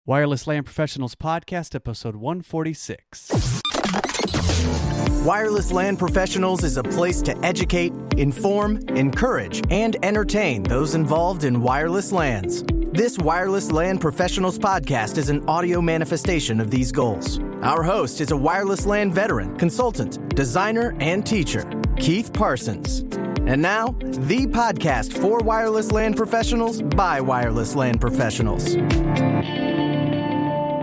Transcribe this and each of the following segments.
Wireless Land Professionals Podcast, episode 146. Wireless Land Professionals is a place to educate, inform, encourage, and entertain those involved in wireless LANs. This Wireless Land Professionals podcast is an audio manifestation of these goals. Our host is a wireless LAN veteran, consultant, designer, and teacher, Keith Parsons. And now, the podcast for wireless LAN professionals by wireless LAN professionals.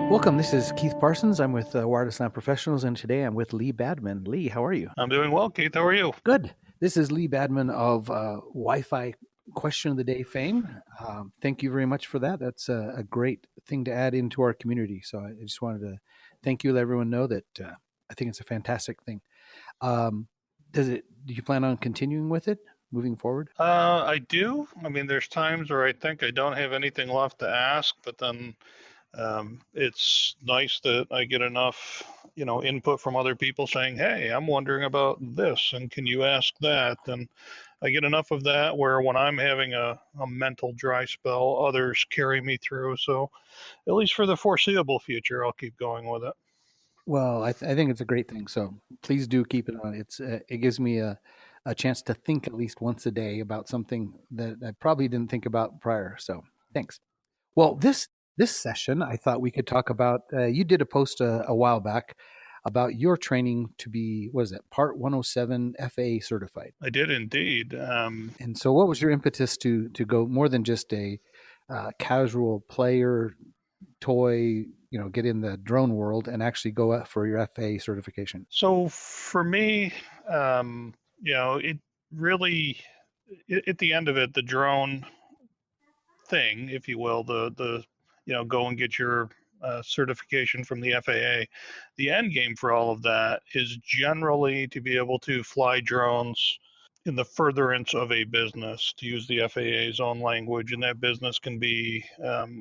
Welcome. This is Keith Parsons. I'm with Wireless LAN Professionals, and today I'm with Lee Badman. Lee, how are you? I'm doing well, Keith. How are you? Good. This is Lee Badman of Wi-Fi Question of the Day fame. Thank you very much for that. That's a great thing to add into our community. So I just wanted to thank you, let everyone know that I think it's a fantastic thing. Do you plan on continuing with it moving forward? I do. I mean, there's times where I think I don't have anything left to ask, but then it's nice that I get enough, input from other people saying, hey, I'm wondering about this, and can you ask that? And I get enough of that where when I'm having a mental dry spell, others carry me through. So at least for the foreseeable future, I'll keep going with it. Well, I think it's a great thing. So please do keep it on. It gives me a chance to think at least once a day about something that I probably didn't think about prior. So thanks. Well, this session, I thought we could talk about, you did a post a while back about your training to be, Part 107 FAA certified. I did indeed. And so what was your impetus to go more than just a casual player, toy, get in the drone world and actually go out for your FAA certification? So for me, it really, at the end of it, the drone thing, if you will, the go and get your certification from the FAA. The end game for all of that is generally to be able to fly drones in the furtherance of a business, to use the FAA's own language, and that business can be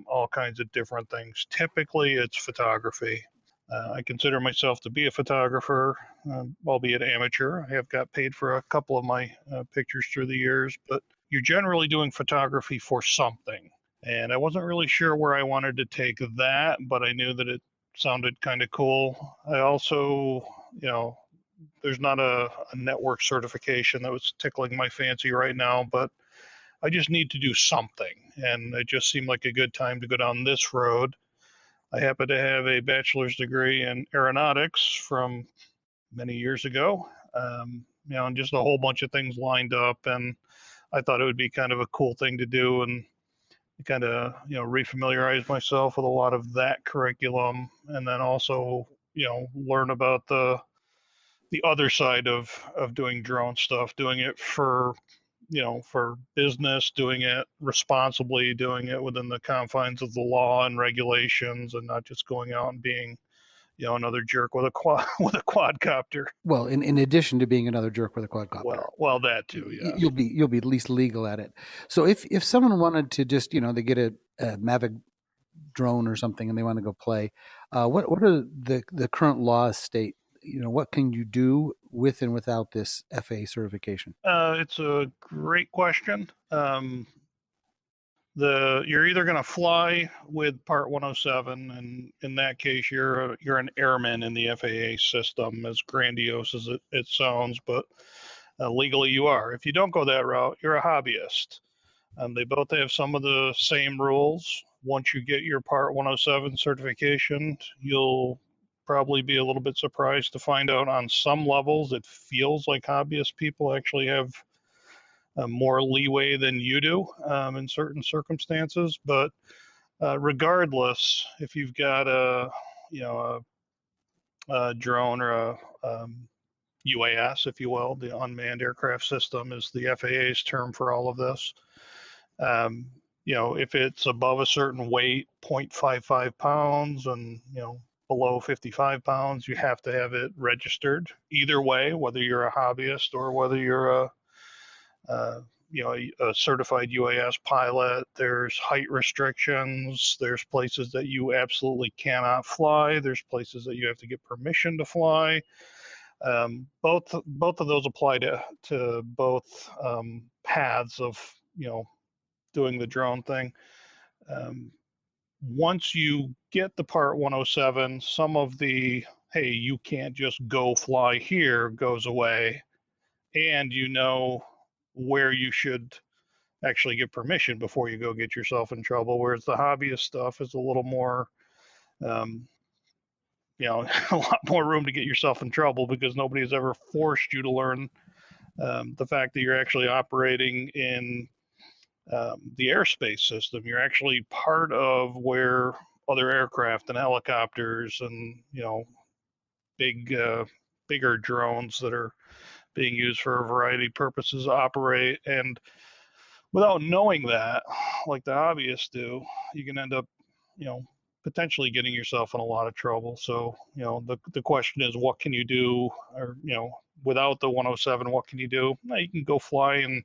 all kinds of different things. Typically, it's photography. I consider myself to be a photographer, albeit amateur. I have got paid for a couple of my pictures through the years, but you're generally doing photography for something. And I wasn't really sure where I wanted to take that, but I knew that it sounded kind of cool. I also, there's not a network certification that was tickling my fancy right now, but I just need to do something. And it just seemed like a good time to go down this road. I happen to have a bachelor's degree in aeronautics from many years ago, and just a whole bunch of things lined up. And I thought it would be kind of a cool thing to do and kind of, refamiliarize myself with a lot of that curriculum, and then also, learn about the other side of doing drone stuff, doing it for business, doing it responsibly, doing it within the confines of the law and regulations, and not just going out and being, another jerk with a quadcopter. Well, in addition to being another jerk with a quadcopter. Well, that too. Yeah. You'll be at least legal at it. So if someone wanted to just, they get a Mavic drone or something and they want to go play, what are the current laws state? What can you do with and without this FAA certification? It's a great question. You're either going to fly with Part 107, and in that case, you're an airman in the FAA system, as grandiose as it sounds, but legally you are. If you don't go that route, you're a hobbyist. They both have some of the same rules. Once you get your Part 107 certification, you'll probably be a little bit surprised to find out on some levels it feels like hobbyist people actually have more leeway than you do in certain circumstances. But regardless, if you've got a drone or a UAS, if you will, the unmanned aircraft system is the FAA's term for all of this. If it's above a certain weight, 0.55 pounds, and below 55 pounds, you have to have it registered. Either way, whether you're a hobbyist or whether you're a certified UAS pilot, there's height restrictions. There's places that you absolutely cannot fly. There's places that you have to get permission to fly. Both of those apply to both paths of doing the drone thing. once you get the Part 107, some of the, hey, you can't just go fly here goes away, and you know where you should actually get permission before you go get yourself in trouble. Whereas the hobbyist stuff is a little more, um, a lot more room to get yourself in trouble because nobody has ever forced you to learn the fact that you're actually operating in the airspace system. You're actually part of where other aircraft and helicopters and big bigger drones that are being used for a variety of purposes operate. And without knowing that, like the hobbyists do, you can end up, you know, potentially getting yourself in a lot of trouble. So, the question is, what can you do? Or, without the 107, what can you do? Well, you can go fly and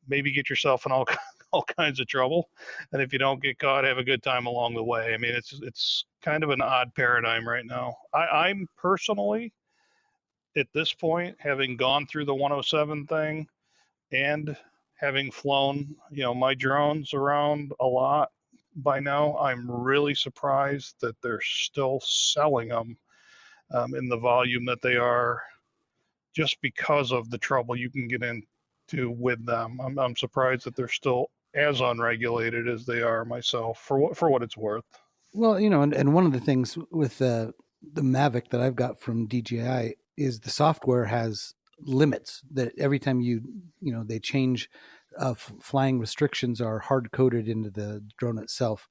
maybe get yourself in all all kinds of trouble. And if you don't get caught, have a good time along the way. I mean, it's kind of an odd paradigm right now. I'm personally at this point, having gone through the 107 thing and having flown, my drones around a lot by now, I'm really surprised that they're still selling them in the volume that they are, just because of the trouble you can get into with them. I'm surprised that they're still as unregulated as they are myself, for what it's worth. Well, and one of the things with the Mavic that I've got from DJI is the software has limits that every time they change, flying restrictions are hard coded into the drone itself.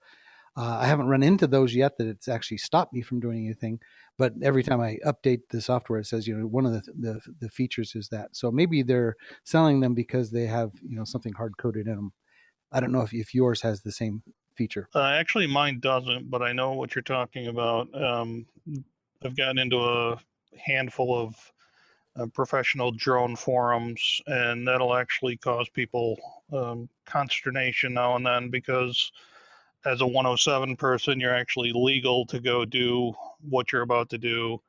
I haven't run into those yet that it's actually stopped me from doing anything, but every time I update the software, it says, one of the features is that. So maybe they're selling them because they have, something hard coded in them. I don't know if yours has the same feature. Actually, mine doesn't, but I know what you're talking about. I've gotten into a handful of professional drone forums, and that'll actually cause people consternation now and then because as a 107 person, you're actually legal to go do what you're about to do.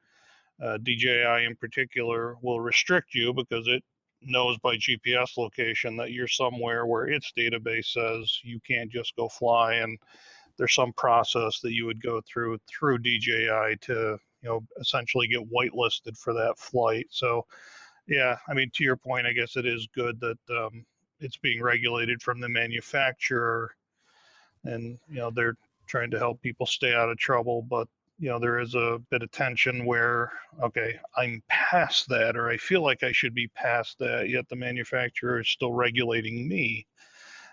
DJI in particular will restrict you because it knows by GPS location that you're somewhere where its database says you can't just go fly, and there's some process that you would go through DJI to essentially get whitelisted for that flight. So yeah, I mean, to your point, I guess it is good that it's being regulated from the manufacturer, and they're trying to help people stay out of trouble. But there is a bit of tension where, okay, I'm past that, or I feel like I should be past that, yet the manufacturer is still regulating me.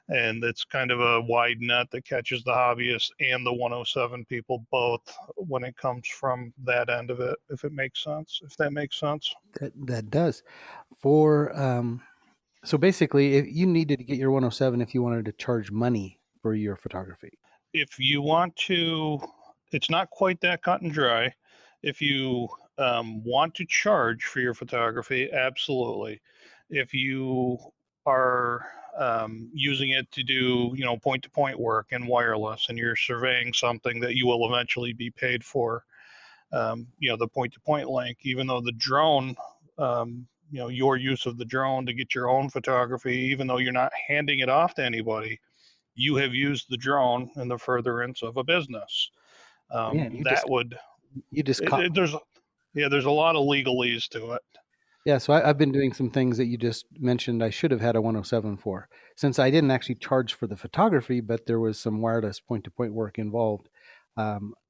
And it's kind of a wide net that catches the hobbyists and the 107 people both when it comes from that end of it, if that makes sense. That does. For so basically, if you needed to get your 107 if you wanted to charge money for your photography. If you want to, it's not quite that cut and dry. If you want to charge for your photography, absolutely. If you are using it to do, point-to-point work and wireless, and you're surveying something that you will eventually be paid for, the point-to-point link, even though the drone, your use of the drone to get your own photography, even though you're not handing it off to anybody, you have used the drone in the furtherance of a business. Man, That would you just caught. there's a lot of legalese to it. Yeah, so I've been doing some things that you just mentioned I should have had a 107 for, since I didn't actually charge for the photography, but there was some wireless point-to-point work involved.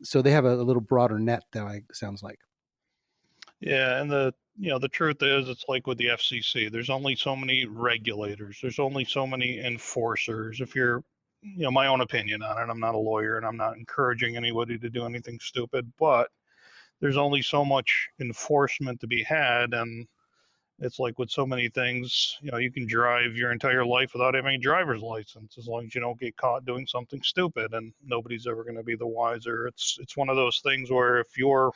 So they have a little broader net, that sounds like. Yeah, and the truth is, it's like with the FCC. There's only so many regulators. There's only so many enforcers. If you're, my own opinion on it. I'm not a lawyer, and I'm not encouraging anybody to do anything stupid. But there's only so much enforcement to be had, and it's like with so many things, you can drive your entire life without having a driver's license as long as you don't get caught doing something stupid, and nobody's ever going to be the wiser. It's one of those things where if you're,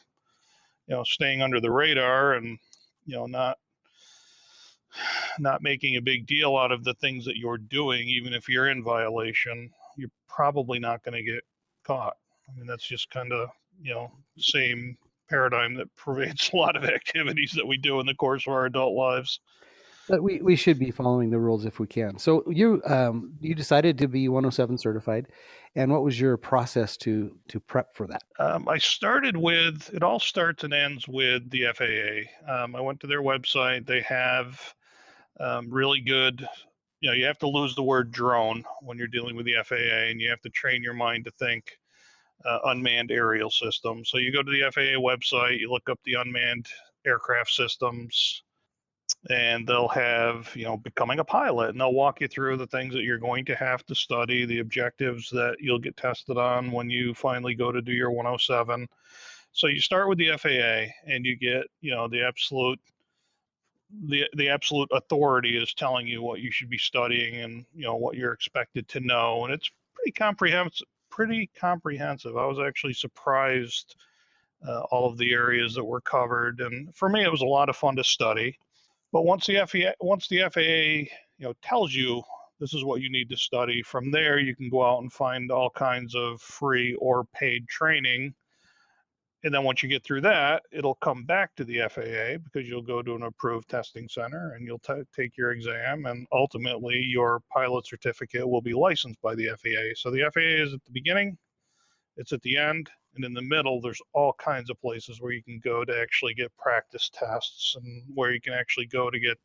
staying under the radar and, not making a big deal out of the things that you're doing, even if you're in violation, you're probably not going to get caught. I mean, that's just kind of, same paradigm that pervades a lot of activities that we do in the course of our adult lives. But we should be following the rules if we can. So you decided to be 107 certified, and what was your process to prep for that? I started with, it all starts and ends with the FAA. I went to their website. They have really good, you have to lose the word drone when you're dealing with the FAA, and you have to train your mind to think unmanned aerial systems. So you go to the FAA website, you look up the unmanned aircraft systems, and they'll have, becoming a pilot, and they'll walk you through the things that you're going to have to study, the objectives that you'll get tested on when you finally go to do your 107. So you start with the FAA, and you get, the absolute authority is telling you what you should be studying, and what you're expected to know, and it's pretty comprehensive. I was actually surprised all of the areas that were covered, and for me, it was a lot of fun to study. But once the FAA tells you this is what you need to study, from there you can go out and find all kinds of free or paid training. And then once you get through that, it'll come back to the FAA, because you'll go to an approved testing center and you'll take your exam, and ultimately your pilot certificate will be licensed by the FAA. So the FAA is at the beginning, it's at the end, and in the middle, there's all kinds of places where you can go to actually get practice tests, and where you can actually go to get,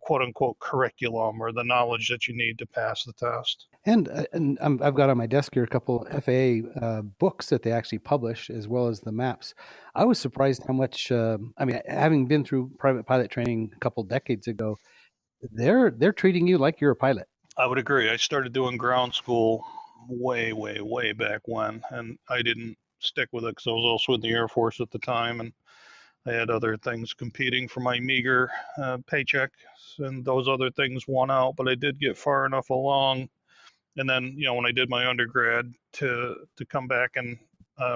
quote unquote, curriculum, or the knowledge that you need to pass the test. And I've got on my desk here a couple FAA books that they actually publish, as well as the maps. I was surprised how much. I mean, having been through private pilot training a couple decades ago, they're treating you like you're a pilot. I would agree. I started doing ground school way, way, way back when, and I didn't stick with it because I was also in the Air Force at the time, and I had other things competing for my meager paycheck, and those other things won out. But I did get far enough along, and then when I did my undergrad, to come back and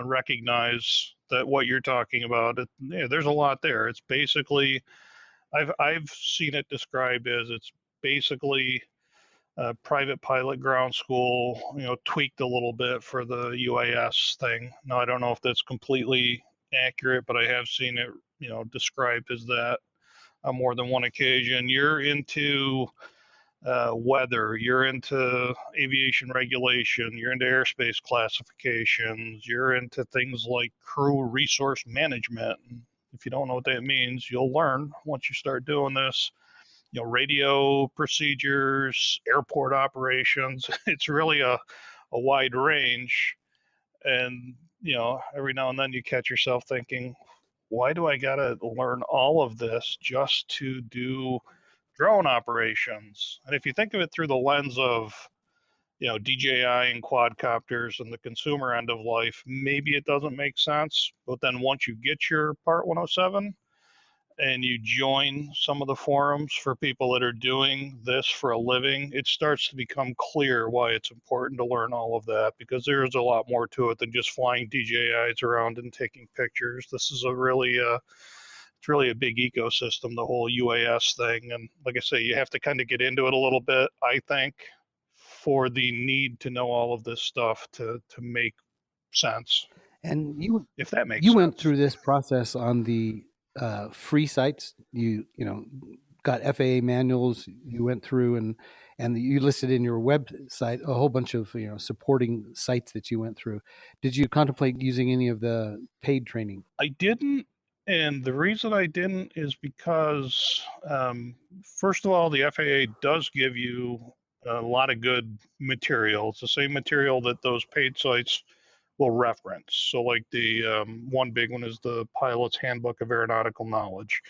recognize that what you're talking about, there's a lot there. It's basically, I've seen it described as, it's basically private pilot ground school, tweaked a little bit for the UAS thing. Now, I don't know if that's completely accurate, but I have seen it, described as that on more than one occasion. You're into weather, you're into aviation regulation, you're into airspace classifications, you're into things like crew resource management. If you don't know what that means, you'll learn once you start doing this. Radio procedures, airport operations. It's really a wide range. And, every now and then you catch yourself thinking, why do I got to learn all of this just to do drone operations? And if you think of it through the lens of, DJI and quadcopters and the consumer end of life, maybe it doesn't make sense. But then once you get your Part 107, and you join some of the forums for people that are doing this for a living, it starts to become clear why it's important to learn all of that, because there's a lot more to it than just flying DJIs around and taking pictures. This is it's really a big ecosystem, the whole UAS thing. And like I say, you have to kind of get into it a little bit, I think, for the need to know all of this stuff to make sense. And if that makes you sense. went through this process on the free sites. You got FAA manuals. You went through and you listed in your website a whole bunch of supporting sites that you went through. Did you contemplate using any of the paid training? I didn't, and the reason I didn't is because, first of all, the FAA does give you a lot of good material. It's the same material that those paid sites will reference. So, like the one big one is the Pilot's Handbook of Aeronautical Knowledge.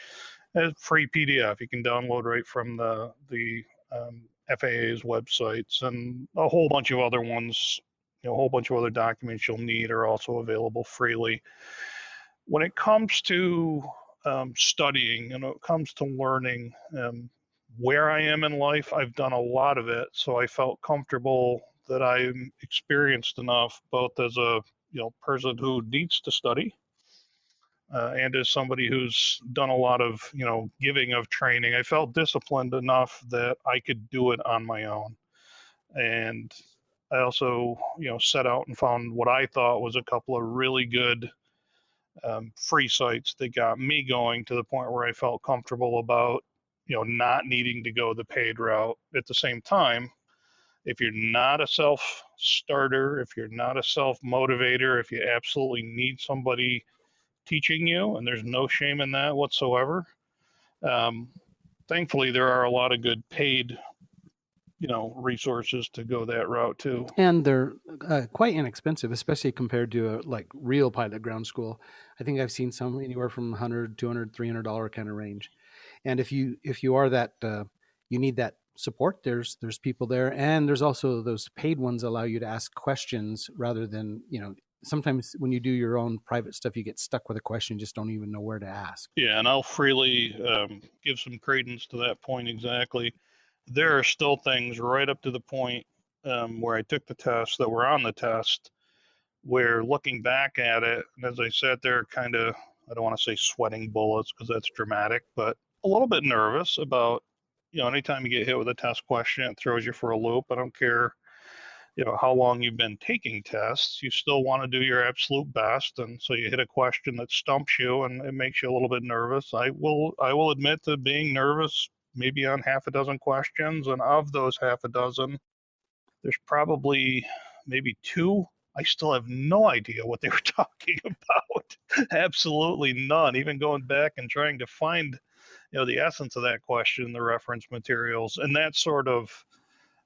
It's a free PDF you can download right from the FAA's websites, and a whole bunch of other ones. A whole bunch of other documents you'll need are also available freely. When it comes to studying and when it comes to learning, where I am in life, I've done a lot of it, so I felt comfortable that I'm experienced enough, both as a person who needs to study, and as somebody who's done a lot of giving of training. I felt disciplined enough that I could do it on my own, and I also set out and found what I thought was a couple of really good free sites that got me going to the point where I felt comfortable about not needing to go the paid route. At the same time, if you're not a self starter, if you're not a self motivator, if you absolutely need somebody teaching you, and there's no shame in that whatsoever, um, thankfully there are a lot of good paid resources to go that route too. And they're quite inexpensive, especially compared to a like real pilot ground school. I think I've seen some anywhere from 100, 200, $300 kind of range. And if you are that you need that support, there's people there, and there's also those paid ones allow you to ask questions rather than sometimes when you do your own private stuff, you get stuck with a question, just don't even know where to ask. Yeah, and I'll freely give some credence to that point exactly. There are still things right up to the point where I took the test that were on the test where looking back at it, and as I sat there kind of, I don't want to say sweating bullets because that's dramatic, but a little bit nervous about, anytime you get hit with a test question, it throws you for a loop. I don't care, how long you've been taking tests, you still want to do your absolute best. And so you hit a question that stumps you and it makes you a little bit nervous. I will admit to being nervous maybe on half a dozen questions. And of those half a dozen, there's probably maybe two I still have no idea what they were talking about. Absolutely none. Even going back and trying to find, the essence of that question, the reference materials, and that sort of,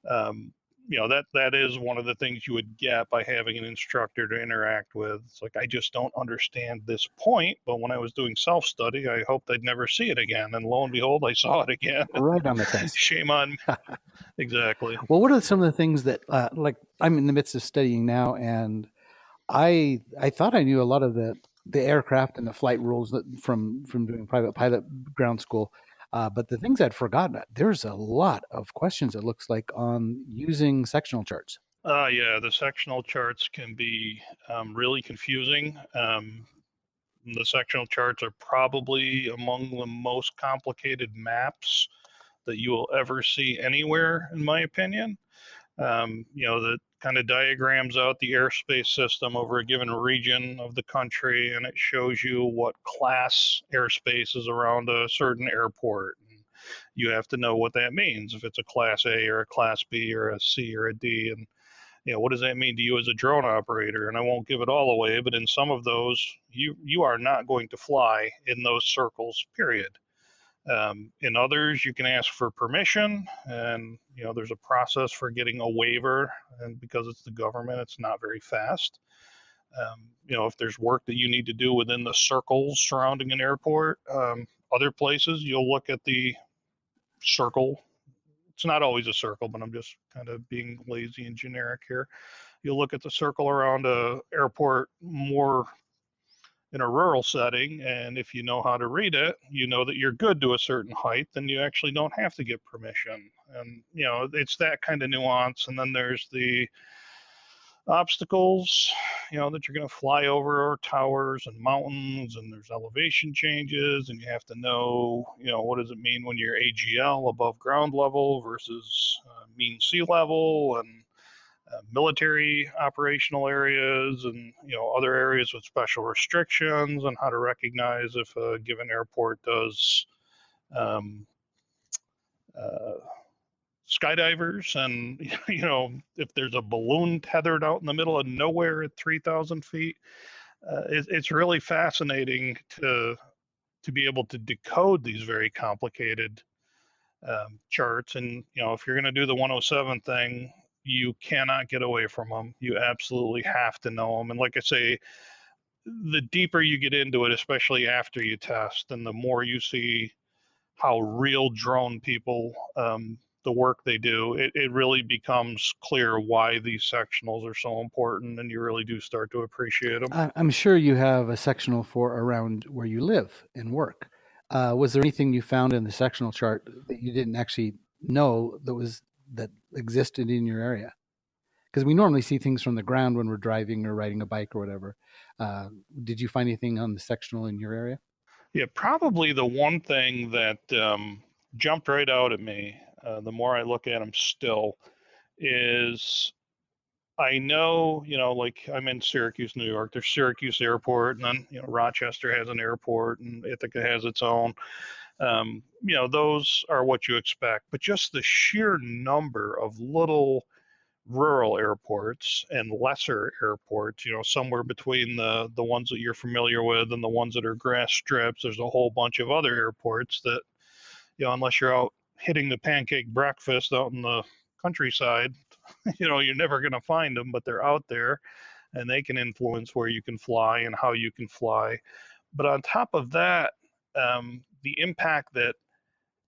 that is one of the things you would get by having an instructor to interact with. It's like I just don't understand this point, but when I was doing self-study, I hoped I'd never see it again, and lo and behold, I saw it again. Right on the test. Shame on me. Exactly. Well, what are some of the things that like I'm in the midst of studying now, and I thought I knew a lot of the aircraft and the flight rules from doing private pilot ground school, but the things I'd forgotten, there's a lot of questions it looks like on using sectional charts. Yeah, the sectional charts can be really confusing. The sectional charts are probably among the most complicated maps that you will ever see anywhere, in my opinion. That kind of diagrams out the airspace system over a given region of the country, and it shows you what class airspace is around a certain airport. And you have to know what that means, if it's a class A or a class B or a C or a D. And what does that mean to you as a drone operator? And I won't give it all away, but in some of those, you are not going to fly in those circles, period. In others, you can ask for permission, and there's a process for getting a waiver, and because it's the government, it's not very fast. If there's work that you need to do within the circles surrounding an airport, other places you'll look at the circle. It's not always a circle, but I'm just kind of being lazy and generic here. You'll look at the circle around a airport more in a rural setting, and if you know how to read it, you know that you're good to a certain height, then you actually don't have to get permission. And it's that kind of nuance. And then there's the obstacles, that you're going to fly over, towers and mountains, and there's elevation changes, and you have to know, what does it mean when you're AGL, above ground level, versus mean sea level, and military operational areas, and other areas with special restrictions, and how to recognize if a given airport does um, uh, skydivers, and if there's a balloon tethered out in the middle of nowhere at 3,000 feet. It's really fascinating to be able to decode these very complicated charts. And if you're going to do the 107 thing, you cannot get away from them. You absolutely have to know them. And like I say, the deeper you get into it, especially after you test, and the more you see how real drone people, the work they do, it really becomes clear why these sectionals are so important, and you really do start to appreciate them. I'm sure you have a sectional for around where you live and work. Was there anything you found in the sectional chart that you didn't actually know that existed in your area? Because we normally see things from the ground when we're driving or riding a bike or whatever. Did you find anything on the sectional in your area? Yeah, probably the one thing that jumped right out at me, the more I look at them still, is I know, like I'm in Syracuse, New York. There's Syracuse Airport, and then Rochester has an airport, and Ithaca has its own. Those are what you expect. But just the sheer number of little rural airports and lesser airports, somewhere between the ones that you're familiar with and the ones that are grass strips, there's a whole bunch of other airports that, unless you're out hitting the pancake breakfast out in the countryside, you're never going to find them, but they're out there and they can influence where you can fly and how you can fly. But on top of that, the impact that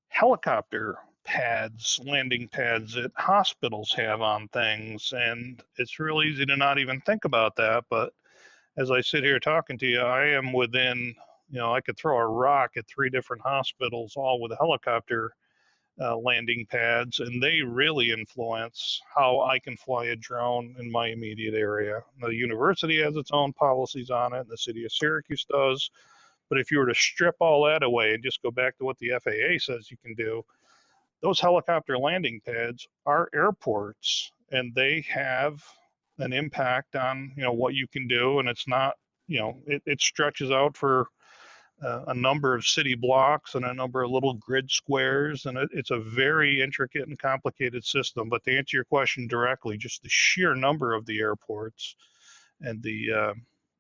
helicopter pads, landing pads at hospitals have on things. And it's real easy to not even think about that. But as I sit here talking to you, I am within, I could throw a rock at 3 different hospitals, all with helicopter landing pads, and they really influence how I can fly a drone in my immediate area. The university has its own policies on it, and the city of Syracuse does. But if you were to strip all that away and just go back to what the FAA says you can do, those helicopter landing pads are airports, and they have an impact on what you can do. And it's not, it stretches out for a number of city blocks and a number of little grid squares, and it's a very intricate and complicated system. But to answer your question directly, just the sheer number of the airports and the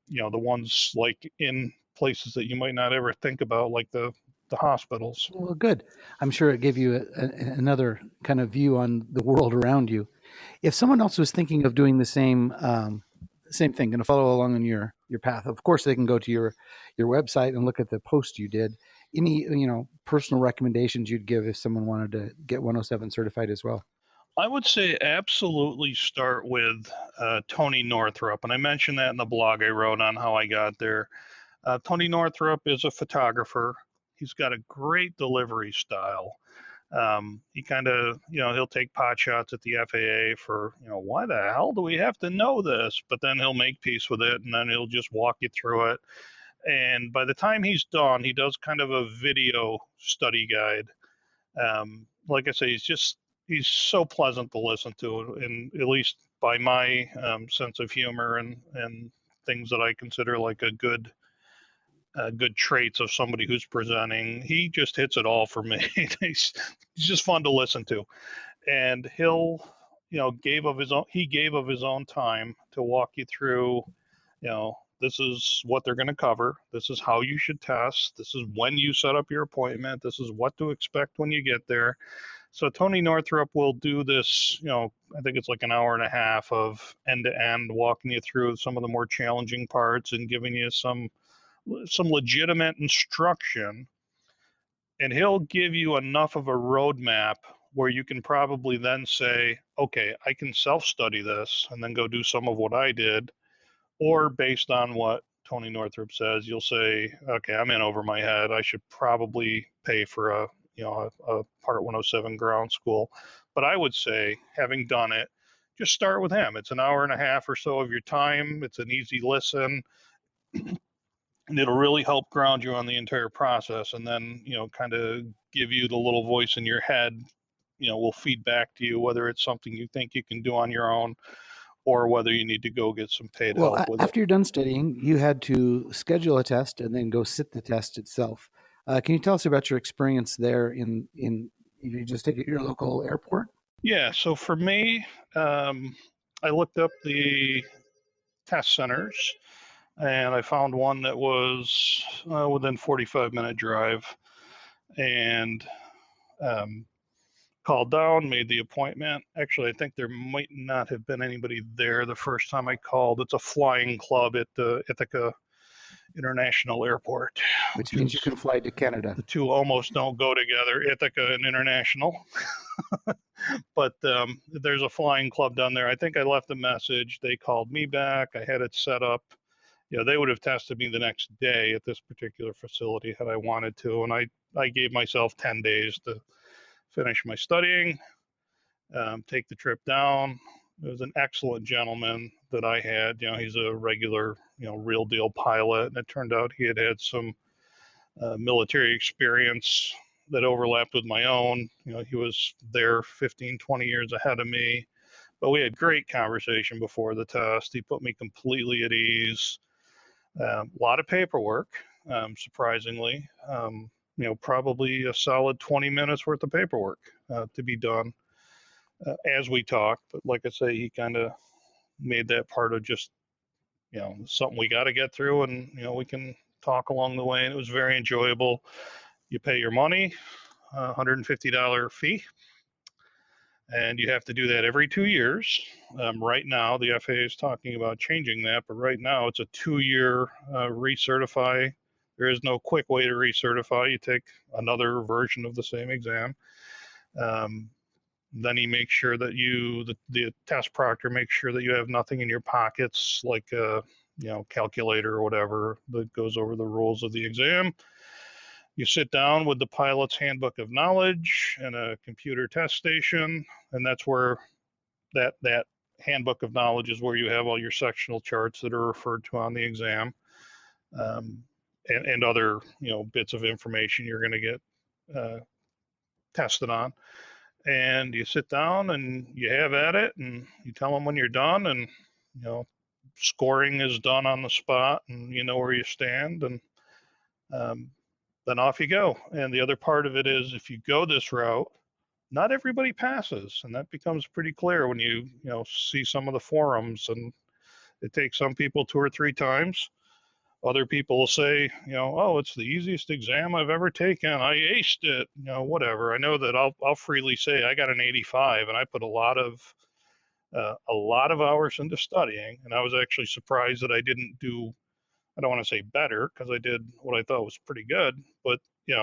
ones like in places that you might not ever think about, like the hospitals. Well, good. I'm sure it gave you another kind of view on the world around you. If someone else was thinking of doing the same thing, going to follow along on your path, of course they can go to your website and look at the post you did. Any personal recommendations you'd give if someone wanted to get 107 certified as well? I would say absolutely start with Tony Northrup, and I mentioned that in the blog I wrote on how I got there. Tony Northrup is a photographer. He's got a great delivery style. He kind of, he'll take pot shots at the FAA for, why the hell do we have to know this? But then he'll make peace with it, and then he'll just walk you through it. And by the time he's done, he does kind of a video study guide. Like I say, he's so pleasant to listen to, and at least by my sense of humor and things that I consider like a good traits of somebody who's presenting. He just hits it all for me. he's just fun to listen to, and he'll, he gave of his own time to walk you through, this is what they're going to cover. This is how you should test. This is when you set up your appointment. This is what to expect when you get there. So Tony Northrup will do this, I think it's like an hour and a half of end to end, walking you through some of the more challenging parts and giving you some legitimate instruction, and he'll give you enough of a roadmap where you can probably then say, okay, I can self-study this and then go do some of what I did. Or based on what Tony Northrup says, you'll say, okay, I'm in over my head. I should probably pay for a Part 107 ground school. But I would say, having done it, just start with him. It's an hour and a half or so of your time. It's an easy listen, and it'll really help ground you on the entire process. And then, kind of give you the little voice in your head, will feed back to you whether it's something you think you can do on your own or whether you need to go get some paid help with after it. you're done studying, you had to schedule a test and then go sit the test itself. Can you tell us about your experience there you just take it at your local airport? Yeah, so for me, I looked up the test centers, and I found one that was within 45-minute drive, and called down, made the appointment. Actually, I think there might not have been anybody there the first time I called. It's a flying club at the Ithaca International Airport, Which means you can fly to Canada. the two almost don't go together, Ithaca and International. But there's a flying club down there. I think I left a message. They called me back. I had it set up. They would have tested me the next day at this particular facility had I wanted to. And I gave myself 10 days to finish my studying, take the trip down. It was an excellent gentleman that I had. He's a regular, real deal pilot. And it turned out he had some military experience that overlapped with my own. He was there 15, 20 years ahead of me. But we had great conversation before the test. He put me completely at ease. A lot of paperwork, surprisingly. probably a solid 20 minutes worth of paperwork to be done as we talk. But like I say, he kind of made that part of just, something we got to get through, and, we can talk along the way. And it was very enjoyable. You pay your money, $150 fee, and you have to do that every 2 years. Right now, the FAA is talking about changing that, but right now it's a 2-year recertify. There is no quick way to recertify. You take another version of the same exam. Then he makes sure that the test proctor makes sure that you have nothing in your pockets, like a calculator or whatever, that goes over the rules of the exam. You sit down with the pilot's handbook of knowledge and a computer test station, and that's where that handbook of knowledge is where you have all your sectional charts that are referred to on the exam, and other bits of information you're going to get tested on. And you sit down and you have at it, and you tell them when you're done, and scoring is done on the spot, and you know where you stand, and then off you go. And the other part of it is, if you go this route, not everybody passes, and that becomes pretty clear when you see some of the forums. And it takes some people 2 or 3 times. Other people will say, oh, it's the easiest exam I've ever taken. I aced it, whatever. I know that I'll freely say I got an 85, and I put a lot of hours into studying. And I was actually surprised that I didn't do, I don't want to say better, because I did what I thought was pretty good, but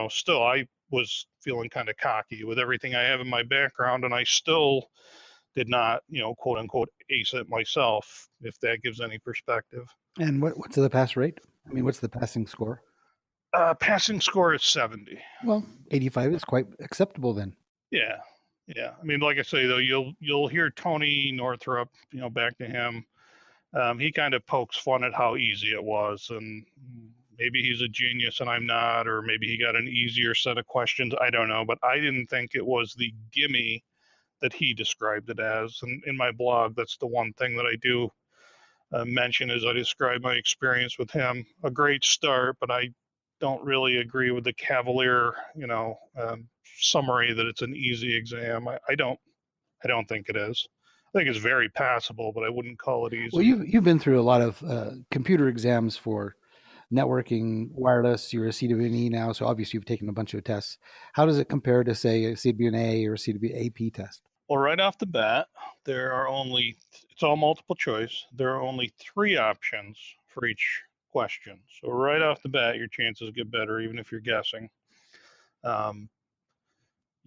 still I was feeling kind of cocky with everything I have in my background, and I still did not, quote unquote, ace it myself, if that gives any perspective. And what's the pass rate? I mean, what's the passing score? Passing score is 70. Well, 85 is quite acceptable then. Yeah. I mean, like I say though, you'll hear Tony Northrup, back to him. He kind of pokes fun at how easy it was, and maybe he's a genius and I'm not, or maybe he got an easier set of questions. I don't know, but I didn't think it was the gimme that he described it as. And in my blog, that's the one thing that I do mention, as I describe my experience with him. A great start, but I don't really agree with the cavalier, summary that it's an easy exam. I don't think it is. I think it's very passable, but I wouldn't call it easy. Well, you've been through a lot of computer exams for networking, wireless. You're a CWNE now, so obviously you've taken a bunch of tests. How does it compare to, say, a CWNA or a CWAP test? Well, right off the bat, it's all multiple choice. There are only 3 options for each question. So right off the bat, your chances get better, even if you're guessing.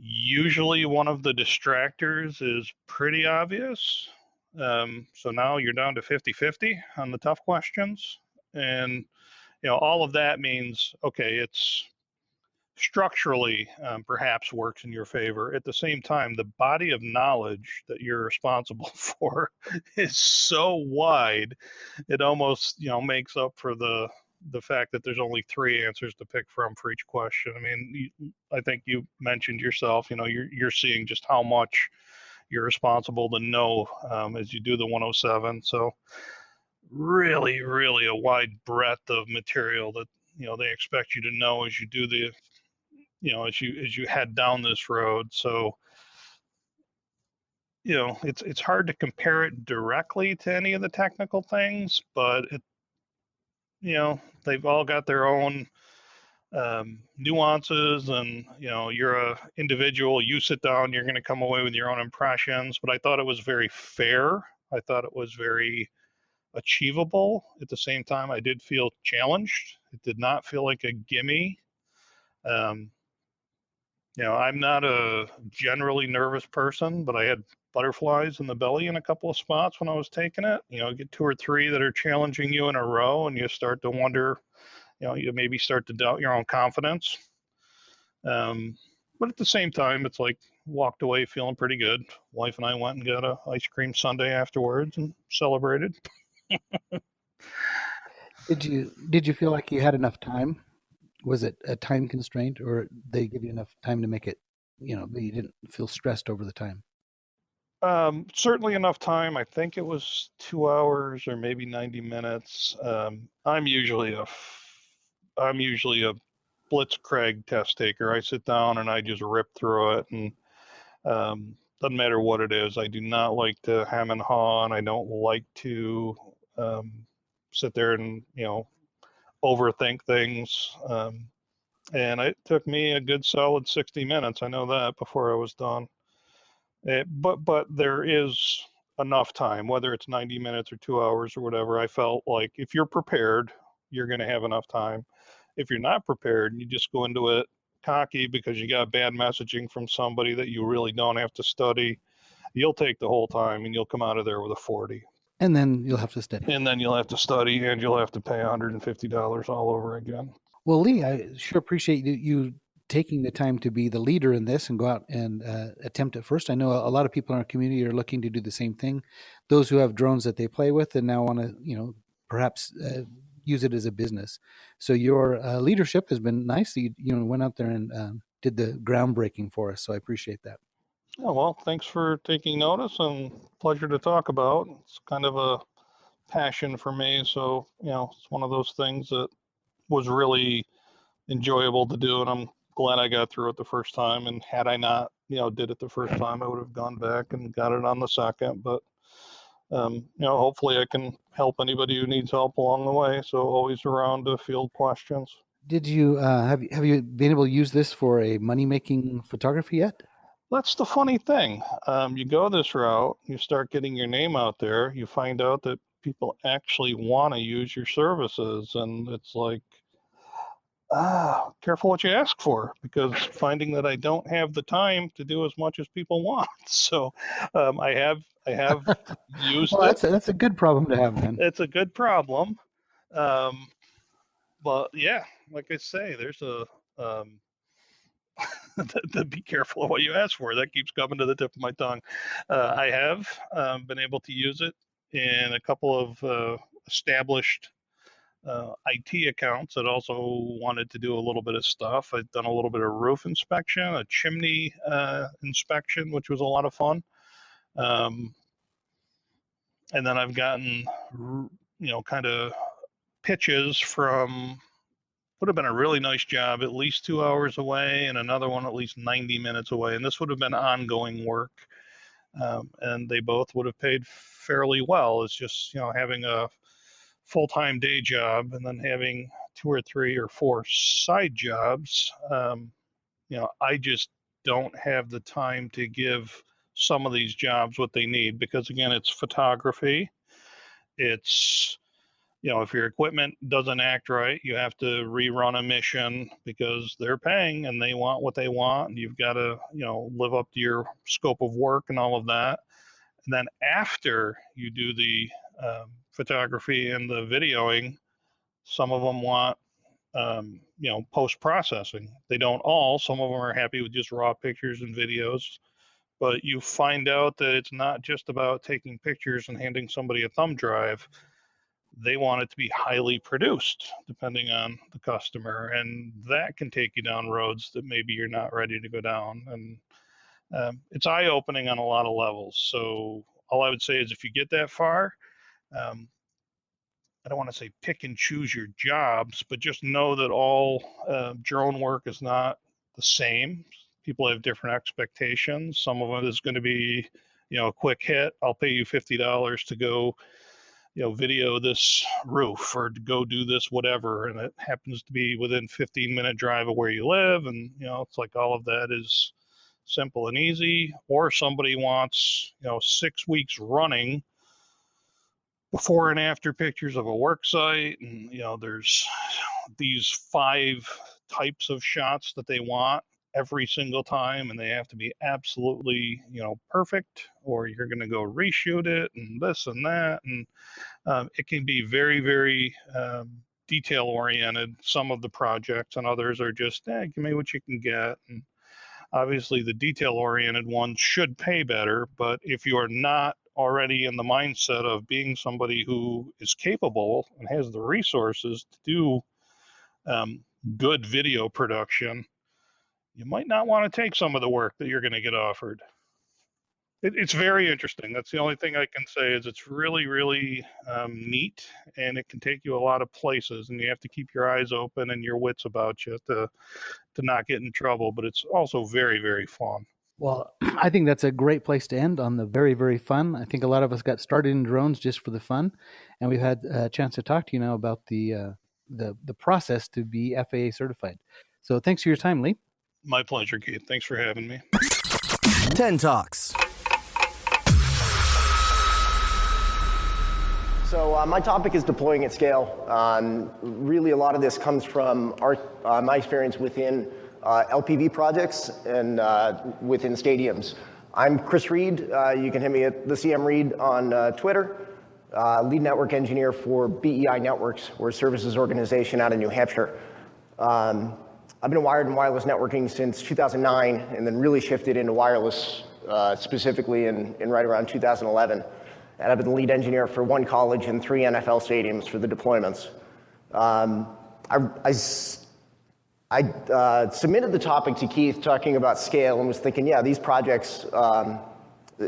Usually one of the distractors is pretty obvious. So now you're down to 50-50 on the tough questions. And, all of that means, okay, it's structurally perhaps works in your favor. At the same time, the body of knowledge that you're responsible for is so wide, it almost makes up for the fact that there's only 3 answers to pick from for each question. I mean, I think you mentioned yourself, you're seeing just how much you're responsible to know as you do the 107. So really, really a wide breadth of material that they expect you to know as you do the as you head down this road. So it's hard to compare it directly to any of the technical things, but they've all got their own nuances, and you're a individual. You sit down, you're going to come away with your own impressions. But I thought it was very fair. I thought it was very achievable. At the same time, I did feel challenged. It did not feel like a gimme. I'm not a generally nervous person, but I had butterflies in the belly in a couple of spots when I was taking it. Get 2 or 3 that are challenging you in a row, and you start to wonder, you maybe start to doubt your own confidence. But at the same time, it's like walked away feeling pretty good. Wife and I went and got a ice cream sundae afterwards and celebrated. Did you feel like you had enough time? Was it a time constraint, or they give you enough time to make it, that you didn't feel stressed over the time? Certainly enough time. I think it was 2 hours or maybe 90 minutes. I'm usually a blitzkrieg test taker. I sit down and I just rip through it, and doesn't matter what it is. I do not like to hem and haw, and I don't like to sit there and overthink things. And it took me a good solid 60 minutes. I know that before I was done. But there is enough time, whether it's 90 minutes or 2 hours or whatever. I felt like if you're prepared, you're going to have enough time. If you're not prepared and you just go into it cocky because you got bad messaging from somebody that you really don't have to study, you'll take the whole time and you'll come out of there with a 40. And then you'll have to study. And then you'll have to study and you'll have to pay $150 all over again. Well, Lee, I sure appreciate you taking the time to be the leader in this and go out and attempt it first. I know a lot of people in our community are looking to do the same thing. Those who have drones that they play with and now want to, perhaps use it as a business. So your leadership has been nice. You went out there and did the groundbreaking for us. So I appreciate that. Oh, well, thanks for taking notice, and pleasure to talk about. It's kind of a passion for me. So, it's one of those things that was really enjoyable to do, and I'm glad I got through it the first time. And had I not, did it the first time, I would have gone back and got it on the second. But, hopefully I can help anybody who needs help along the way. So always around to field questions. Did you have you been able to use this for a money-making photography yet? That's the funny thing. You go this route, you start getting your name out there, you find out that people actually want to use your services, and it's like, careful what you ask for, because finding that I don't have the time to do as much as people want. So I have used Well, it. that's a good problem to have, then. It's a good problem. But yeah, like I say, there's a to be careful of what you ask for. That keeps coming to the tip of my tongue. I have been able to use it in a couple of established IT accounts that also wanted to do a little bit of stuff. I've done a little bit of roof inspection, a chimney inspection, which was a lot of fun. And then I've gotten, kind of pitches from, would have been a really nice job at least 2 hours away, and another one at least 90 minutes away. And this would have been ongoing work. And they both would have paid fairly well. It's just, having a full-time day job and then having 2 or 3 or 4 side jobs. I just don't have the time to give some of these jobs what they need, because again, it's photography. It's, if your equipment doesn't act right, you have to rerun a mission because they're paying and they want what they want, and you've got to, live up to your scope of work and all of that. And then after you do the photography and the videoing, some of them want, post-processing. They don't all. Some of them are happy with just raw pictures and videos. But you find out that it's not just about taking pictures and handing somebody a thumb drive. They want it to be highly produced, depending on the customer, and that can take you down roads that maybe you're not ready to go down. And it's eye-opening on a lot of levels. So all I would say is, if you get that far, I don't want to say pick and choose your jobs, but just know that all drone work is not the same. People have different expectations. Some of it is going to be, a quick hit. I'll pay you $50 to go, video this roof, or to go do this whatever, and it happens to be within 15-minute drive of where you live, and it's like all of that is simple and easy. Or somebody wants 6 weeks running before and after pictures of a work site, and there's these 5 types of shots that they want every single time, and they have to be absolutely perfect, or you're going to go reshoot it and this and that. And it can be very, very detail oriented, some of the projects, and others are just give me what you can get. And obviously the detail oriented ones should pay better, but if you are not already in the mindset of being somebody who is capable and has the resources to do good video production, you might not want to take some of the work that you're going to get offered. It's very interesting. That's the only thing I can say is it's really, really neat, and it can take you a lot of places, and you have to keep your eyes open and your wits about you to not get in trouble. But it's also very, very fun. Well, I think that's a great place to end on the very, very fun. I think a lot of us got started in drones just for the fun, and we've had a chance to talk to you now about the process to be FAA certified. So thanks for your time, Lee. My pleasure, Keith. Thanks for having me. 10 Talks. So my topic is deploying at scale. Really, a lot of this comes from my experience within LPV projects and within stadiums. I'm Chris Reed. You can hit me at the CM Reed on Twitter. Lead network engineer for BEI Networks. We're a services organization out of New Hampshire. I've been wired and wireless networking since 2009, and then really shifted into wireless specifically in right around 2011. And I've been the lead engineer for one college and 3 NFL stadiums for the deployments. I submitted the topic to Keith talking about scale and was thinking, yeah, these projects,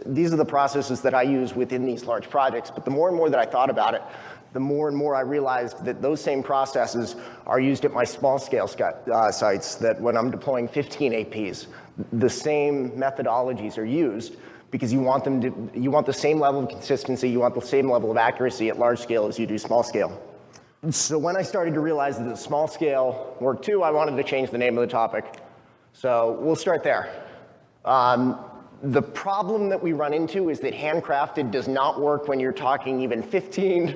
these are the processes that I use within these large projects. But the more and more that I thought about it, the more and more I realized that those same processes are used at my small scale sites, that when I'm deploying 15 APs, the same methodologies are used because you want the same level of consistency, you want the same level of accuracy at large scale as you do small scale. So when I started to realize that the small scale worked too, I wanted to change the name of the topic. So we'll start there. The problem that we run into is that handcrafted does not work when you're talking even 15,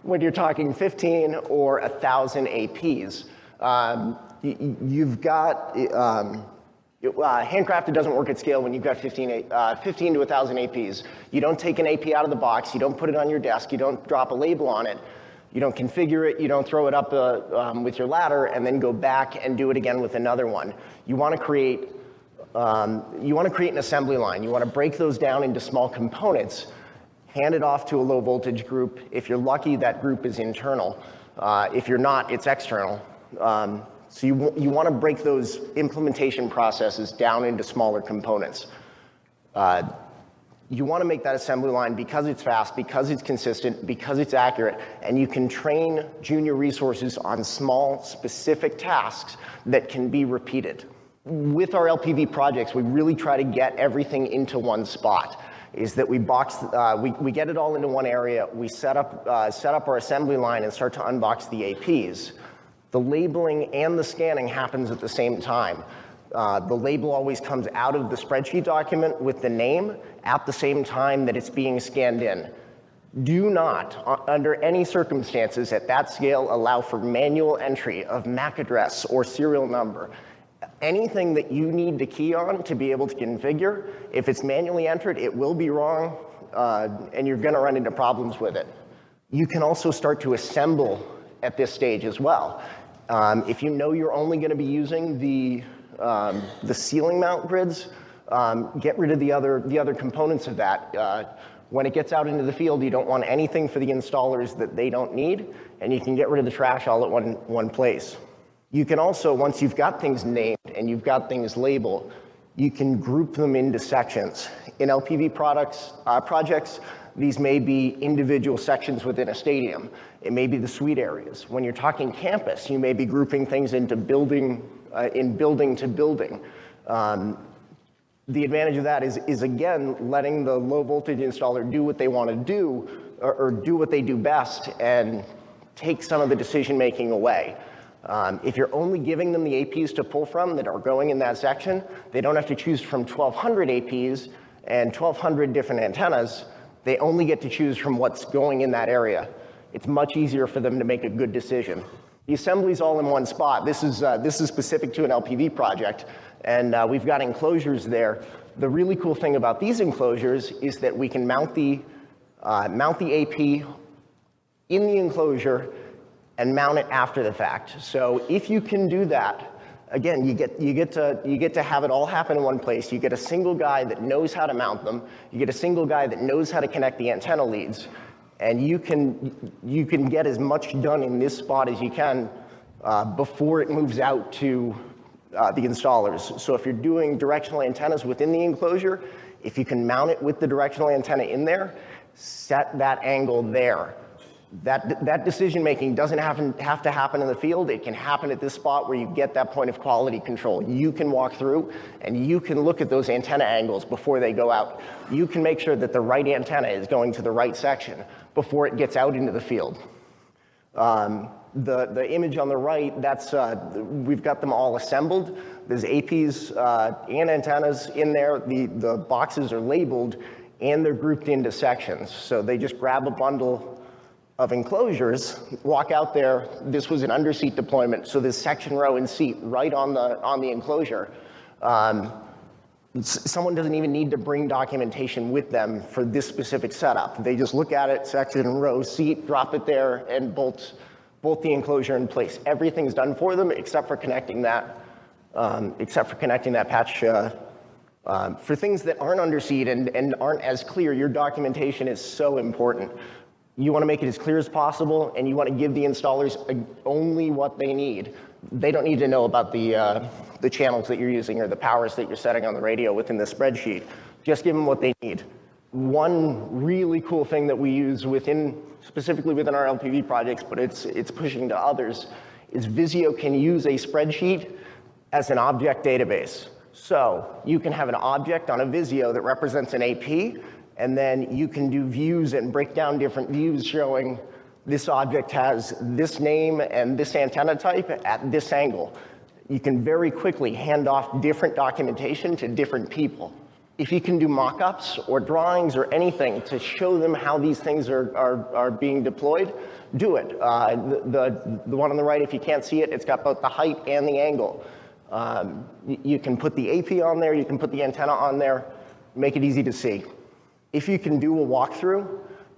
when you're talking 15 or 1,000 APs. You've got, handcrafted doesn't work at scale when you've got 15 to 1,000 APs. You don't take an AP out of the box, you don't put it on your desk, you don't drop a label on it, you don't configure it, you don't throw it up with your ladder and then go back and do it again with another one. You want to create an assembly line. You want to break those down into small components, hand it off to a low voltage group. If you're lucky, that group is internal. If you're not, it's external. So you want to break those implementation processes down into smaller components. You want to make that assembly line because it's fast, because it's consistent, because it's accurate, and you can train junior resources on small, specific tasks that can be repeated. With our LPV projects, we really try to get everything into one spot. Is that we we get it all into one area, we set up our assembly line and start to unbox the APs. The labeling and the scanning happens at the same time. The label always comes out of the spreadsheet document with the name at the same time that it's being scanned in. Do not, under any circumstances at that scale, allow for manual entry of MAC address or serial number. Anything that you need to key on to be able to configure, if it's manually entered, it will be wrong, and you're going to run into problems with it. You can also start to assemble at this stage as well. If you know you're only going to be using the ceiling mount grids, get rid of the other components of that. When it gets out into the field, you don't want anything for the installers that they don't need, and you can get rid of the trash all at one place. You can also, once you've got things named and you've got things labeled, you can group them into sections. In LPV projects, these may be individual sections within a stadium. It may be the suite areas. When you're talking campus, you may be grouping things into building to building. The advantage of that is again, letting the low voltage installer do what they want to do or do what they do best and take some of the decision making away. If you're only giving them the APs to pull from that are going in that section, they don't have to choose from 1,200 APs and 1,200 different antennas. They only get to choose from what's going in that area. It's much easier for them to make a good decision. The assembly's all in one spot. This is specific to an LPV project, and we've got enclosures there. The really cool thing about these enclosures is that we can mount the AP in the enclosure and mount it after the fact. So if you can do that, again, you get to have it all happen in one place. You get a single guy that knows how to mount them. You get a single guy that knows how to connect the antenna leads, and you can get as much done in this spot as you can before it moves out to the installers. So if you're doing directional antennas within the enclosure, If you can mount it with the directional antenna in there, set that angle there. That decision making doesn't have to happen in the field. It can happen at this spot where you get that point of quality control. You can walk through and you can look at those antenna angles before they go out. You can make sure that the right antenna is going to the right section before it gets out into the field. The image on the right, we've got them all assembled. There's APs and antennas in there. The boxes are labeled and they're grouped into sections. So they just grab a bundle of enclosures, walk out there. This was an underseat deployment, so there's section, row, and seat right on the enclosure. Someone doesn't even need to bring documentation with them for this specific setup. They just look at it, section, row, seat, drop it there, and bolt the enclosure in place. Everything's done for them except for connecting that patch. For things that aren't underseat and aren't as clear, your documentation is so important. You want to make it as clear as possible, and you want to give the installers only what they need. They don't need to know about the channels that you're using or the powers that you're setting on the radio within the spreadsheet. Just give them what they need. One really cool thing that we use specifically within our LPV projects, but it's pushing to others, is Visio can use a spreadsheet as an object database. So you can have an object on a Visio that represents an AP, and then you can do views and break down different views showing this object has this name and this antenna type at this angle. You can very quickly hand off different documentation to different people. If you can do mock-ups or drawings or anything to show them how these things are being deployed, do it. The one on the right, if you can't see it, it's got both the height and the angle. You can put the AP on there, you can put the antenna on there, make it easy to see. If you can do a walkthrough,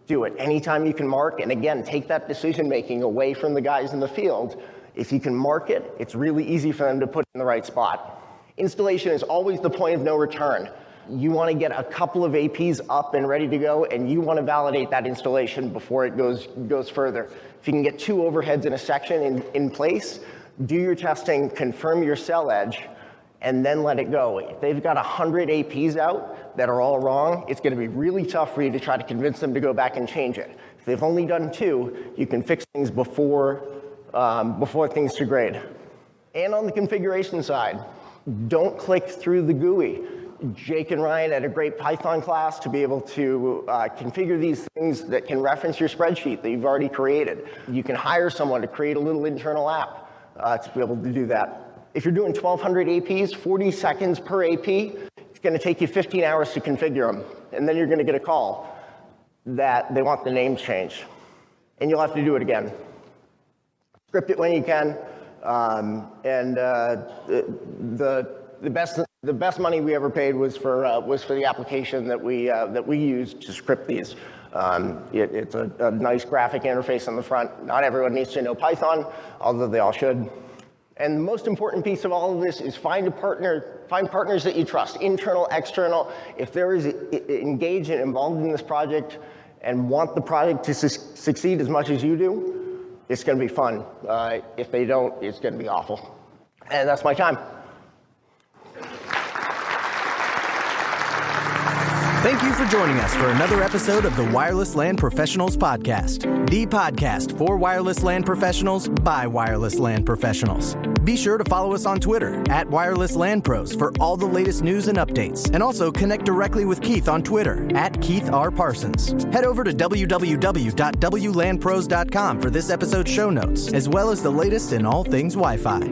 do it. Anytime you can mark, and again, take that decision making away from the guys in the field. If you can mark it, it's really easy for them to put it in the right spot. Installation is always the point of no return. You want to get a couple of APs up and ready to go, and you want to validate that installation before it goes further. If you can get 2 overheads in a section in place, do your testing, confirm your cell edge, and then let it go. If they've got 100 APs out that are all wrong, it's going to be really tough for you to try to convince them to go back and change it. If they've only done 2, you can fix things before things degrade. And on the configuration side, don't click through the GUI. Jake and Ryan had a great Python class to be able to configure these things that can reference your spreadsheet that you've already created. You can hire someone to create a little internal app to be able to do that. If you're doing 1,200 APs, 40 seconds per AP, it's going to take you 15 hours to configure them. And then you're going to get a call that they want the names changed. And you'll have to do it again. Script it when you can. The best money we ever paid was for the application that we used to script these. It's a nice graphic interface on the front. Not everyone needs to know Python, although they all should. And the most important piece of all of this is find partners that you trust, internal, external. If they're engaged and involved in this project and want the project to succeed as much as you do, it's going to be fun. If they don't, it's going to be awful. And that's my time. Thank you for joining us for another episode of the Wireless LAN Professionals Podcast, the podcast for wireless LAN professionals by wireless LAN professionals. Be sure to follow us on Twitter @WirelessLANPros for all the latest news and updates, and also connect directly with Keith on Twitter @KeithRParsons. Head over to www.wlanpros.com for this episode's show notes, as well as the latest in all things Wi-Fi.